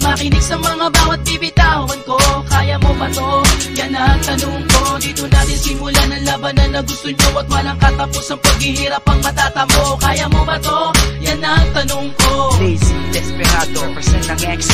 makinig sa mga bawat bibitawan ko. Kaya mo ba to? Yan ang tanong ko. Dito natin simulan ang labanan na gusto nyo at walang katapos ang paghihirap ang matatamo. Kaya mo ba to? Yan ang tanong ko. Lazy, desperado, represent ng XQ.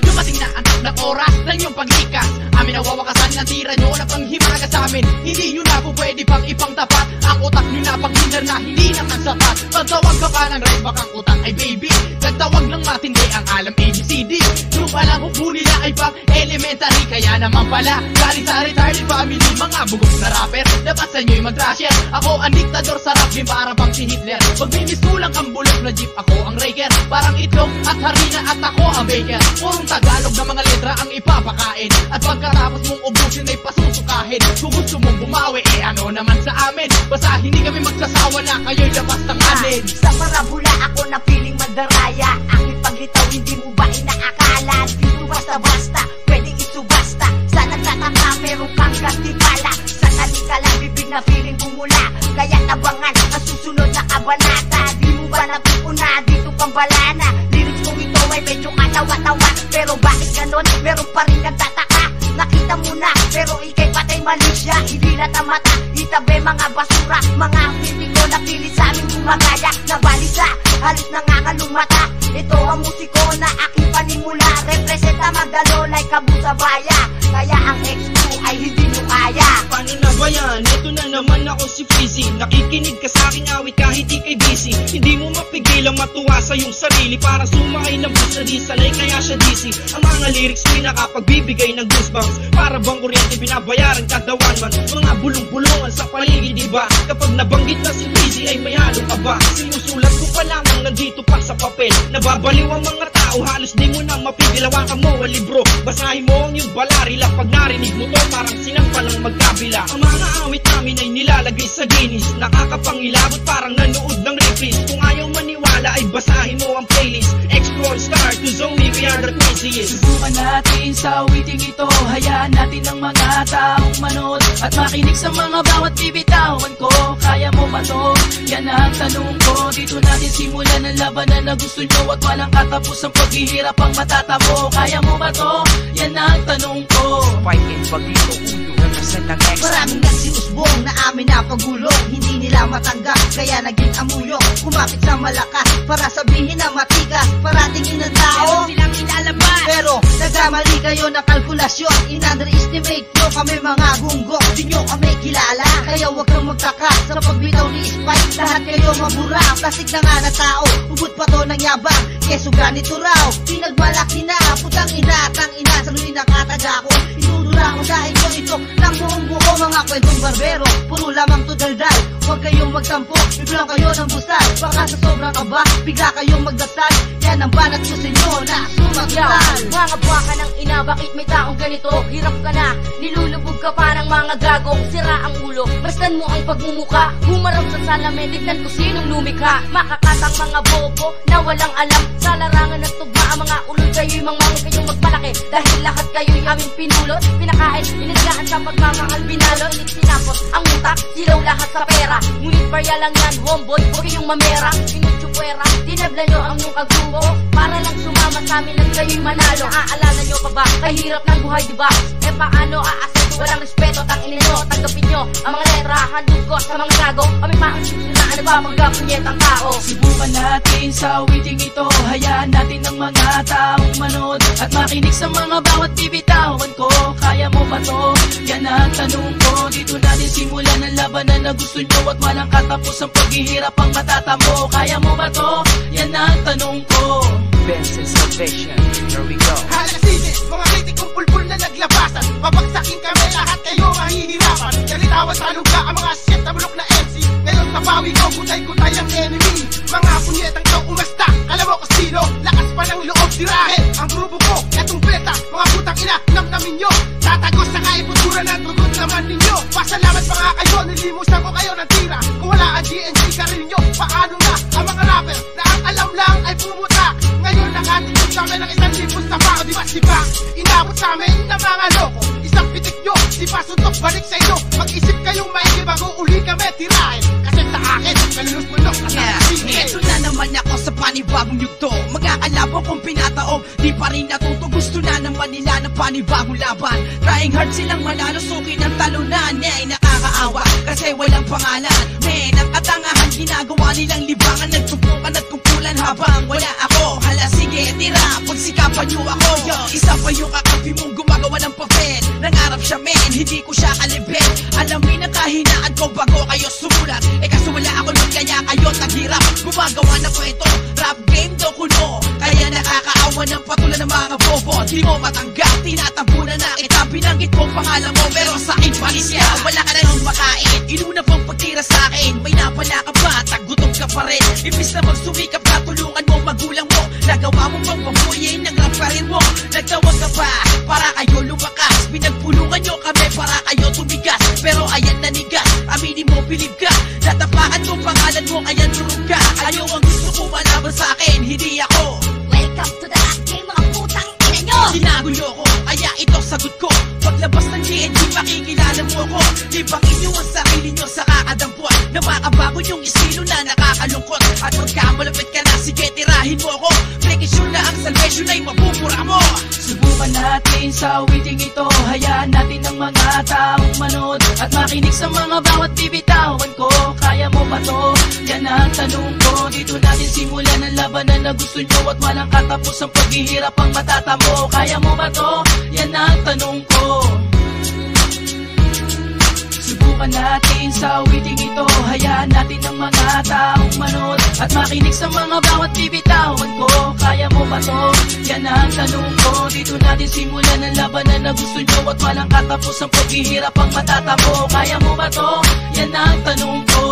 Dumating na ang takdang oras ng iyong paglikas. Amin na wawakasan ng tira nyo na panghimaga sa amin. Hindi nyo na po pwede pang ipang tapat. Ang utak nyo na pang-hinder na hindi naman sapat. Pagtawag ka pa ng right back ang utak ay baby. Nagtawag lang matindi ang alam ABCD. Yung palang upo nila ay pang elementary. Kaya naman pala galing sa retarded family. Mga bugok na rapper, dapat sa inyo'y mag-rasher. Ako ang diktador sa rap game para bang si Hitler. Pag may misulang ang bulok na jeep, ako ang raker. Parang itlog at harina at ako ang baker. Purong Tagalog na mga letra ang ipapakain. At pagkatapos mong ubusin ay pasusukahin. Kung gusto mong bumawi, eh ano naman sa amin. Basta hindi kami magsasawa na kayo'y labas ng anin. Sa parabula ako na piling mandaraya. Aking paglitaw hindi mo ba inaakala? Dito basta-basta, pwedeng isubasta. Sa nagtataka meron kang kastipala. Sa talika lang bibig na piling bumula. Kaya tabangan ang susunod na kabanata. Di mo ba napipuna dito pang balana? Lyrics kong ito ay medyo katawa-tawa. Pero bakit ganon? Meron pa rin kang tataka. Nakita mo na, pero ikay patay mali siya. Hidilat ang mata, itabi mga basura. Mga piling ko na pilit sa aming gumagaya. Nabalisa, halos nangangalong mata. Ito ang musiko na aking panimula. Representa Magdalolay, Kabusabaya. Kaya ang XQ ay hindi mo kaya. Paano na ba yan? Ito na naman ako si Fizzy. Nakikinig ka sa aking awit kahit di kay busy. Hindi mo mapigilang matuwa sa iyong sarili. Para sumakay ng bus na di sanay kaya siya DC. Ang mga lyrics mo'y nakapagbibigay ng goosebumps. Para bang kuryente binabayaran kada 1 month. Mga bulong-bulungan sa paligid, diba? Kapag nabanggit na si Fizzy ay may halo ka ba? Sinusulat ko pa lamang nandito pa sa papel. Nababaliw ang mga tao, halos di mo na mapigil. Hawakan mo ang libro, basahin mo ang iyong balarila. Pag narinig mo to, parang sinampalang magkabila. Ang mga awit namin ay nilalagay sa Guinness. Nakakapangilabot, parang nanood ng reprise. Kung ayaw maniwala ay basahin mo ang playlist. Explore, start to zone, we are the craziest. Subukan natin sa awiting ito. Hayaan natin ang mga taong manood at makinig sa mga bawat bibitawan ko. Kaya mo ba to? Yan ang tanong ko. Dito natin simulan ang labanan na gusto nyo at walang katapos ang paghihirap ang matatamo. Kaya mo ba to? Yan ang tanong ko. Fighting pag dito ulo, represent ng XQ. Maraming nagsiusbong na amin na pagulong. Hindi nila matanggap, kaya naging amuyong. Kumapit sa malakas para sabihin na matigas. Paratingin ng tao, Silang ilalabas. pero nagkamali kayo ng kalkulasyon. In-underestimate nyo kami mga gunggong. Di nyo kami kilala, kaya huwag kang magtaka. Sa pagbitaw ni Spike, lahat kayo mabura. Plastic na nga na tao, ubod pa to ng yabang. Keso ganito raw, pinagmalaki na. Putang ina, tang ina, sa luwi nakataga ko. Inudura ko dahil ko ito ng buong buo. Mga kwentong barbero, puro lamang to daldal. Huwag kayong magtampo, biglang kayo ng busal. Baka sa sobrang kaba, bigla kayong magdasal. Yan ang banat ko sa inyo na sumagal. Mga buwa ka ng ina, bakit may taong ganito? Hirap ka na, nilulubog ka pa ng mga gago. Sira ang ulo, masdan mo ang pagmumuka. Humarap sa salamin, tignan ko sinong lumikha. Makakatang mga bobo na walang alam. Sa larangan at tugma ang mga ulol. Kayo'y mangmango, kayong magpalaki. Dahil lahat kayo'y aming pinulot. Pinakain, inadgaan sa pagmamahal, binalot. Init sinapot, ang utak, silaw lahat sa pera. Ngunit barya lang yan, homeboy, huwag kayong mamera. Pinutsupwera, tinabla nyo ang nung kagrupo. Para lang sumama sa amin at kayo'y manalo. Naaalala nyo pa ba, kahirap ng buhay diba? E paano aasin, walang respeto, tanginin nyo. Tanggapin nyo ang mga letra, handog ko sa mga gago. Kami maasin na ano ba, magkapunyet ang tao. Subukan natin sa awiting ito. Hayaan natin ang mga taong manood at makinig sa mga bawat bibitawan ko. Kaya mo ba to? Yan ang tanong ko. Dito natin simulan ang labanan na gusto nyo at walang katapos ang paghihirap ang matatamo. Kaya mo ba to? Yan ang tanong ko. Benson Salvation, here we go. Halasinin, mga kritikong pulpul na naglabasan. Babagsakin kami lahat, kayo mahihirapan. Kalitawan sa luga ang mga shit na bulok na MC. Ngayon sa bawi ko, kutay-kutay ang enemy. Mga punyetang ikaw umasta, alam mo ko sino. Lakas pa ng loob, tirahin ang grupo ko. Etong beta, mga putang ina, namnamin nyo. Tatagos sa kaiputura na tugot naman ninyo. Pasalamat pa nga kayo, nilimusan ko kayo ng tira. Kung wala ang GNG ka rin nyo, paano na ang mga rapper na ang alam lang ay pumutak. Ngayon nakatingin sa amin ng 1,000 sa pao, di ba si Bax? Inabot sa amin na mga loko. Isang pitik nyo, di pa suntok balik sa inyo. Mag-isip kayong maigi bago uli kami tirahin. Kasi sa akin, kalulus-mulok na Ito na naman ako sa panibagong yugto. Magkakala laban kong pinataob, di pa rin natuto. Gusto na naman nila ng panibagong laban. Trying hard silang manalo, suki ng talunan. Nakakaawa kasi walang pangalan. Ang katangahan, ginagawa nilang libangan. Nagtupukan at kumpulan habang wala ako. Hala sige, tira, pagsikapan nyo ako. Isa pa yung kakampi mong gumagawa ng papel. Nangarap siya hindi ko siya kalibet. Alamin ang kahinaan ko bago kayo sumulat. Kaso wala ako nun, kaya kayo naghirap. Gumagawa ng kwento, rap game do kuno. Kaya nakakaawa ng patulan ng mga bobo. Di mo matanggap, tinatampunan na kita. Binanggit ko pangalan mo, pero sa akin palisya. Wala ka na nang makain, inuna pang pagtira sa akin. May napala ka ba, tagutom ka pa rin. Imbis na magsumikap ka, tulungan mo magulang mo. Nagawa mo bang pabuyin ng rap career mo? Nagtawag ka ba para kayo lumakas? Pinagpulungan nyo kami para kayo tumigas. Pero ayan nanigas, aminin mo, bilib ka. Natapakan mo pangalan mo, ayan turong ka. Ayaw ang gusto ko malaban sa akin, hindi ako. Welcome to the last game, mga putang ina nyo. Sinagulo ko, kaya ito sagot ko. Paglabas ng GNG, makikilala mo ko. Libangin nyo ang sarili nyo sa kakadampot. Na makabago yung estilo na nakakalungkot. At pagka malapit ka na, sige tirahin mo ko. Make sure na ang salvation ay mapupura mo. Subukan natin sa awiting ito. Hayaan natin ang mga taong manood at makinig sa mga bawat bibitawan ko. Kaya mo ba to? Yan ang tanong ko. Dito natin simulan ang labanan na gusto nyo at walang katapos ang paghihirap ang matatamo. Kaya mo ba to? Yan ang tanong ko. Subukan natin sa awiting ito. Hayaan natin ang mga taong manood at makinig sa mga bawat bibitawan ko. Kaya mo ba to? Yan ang tanong ko. Dito natin simulan ang labanan na gusto nyo at walang katapos ang paghihirap ang matatamo. Kaya mo ba to? Yan ang tanong ko.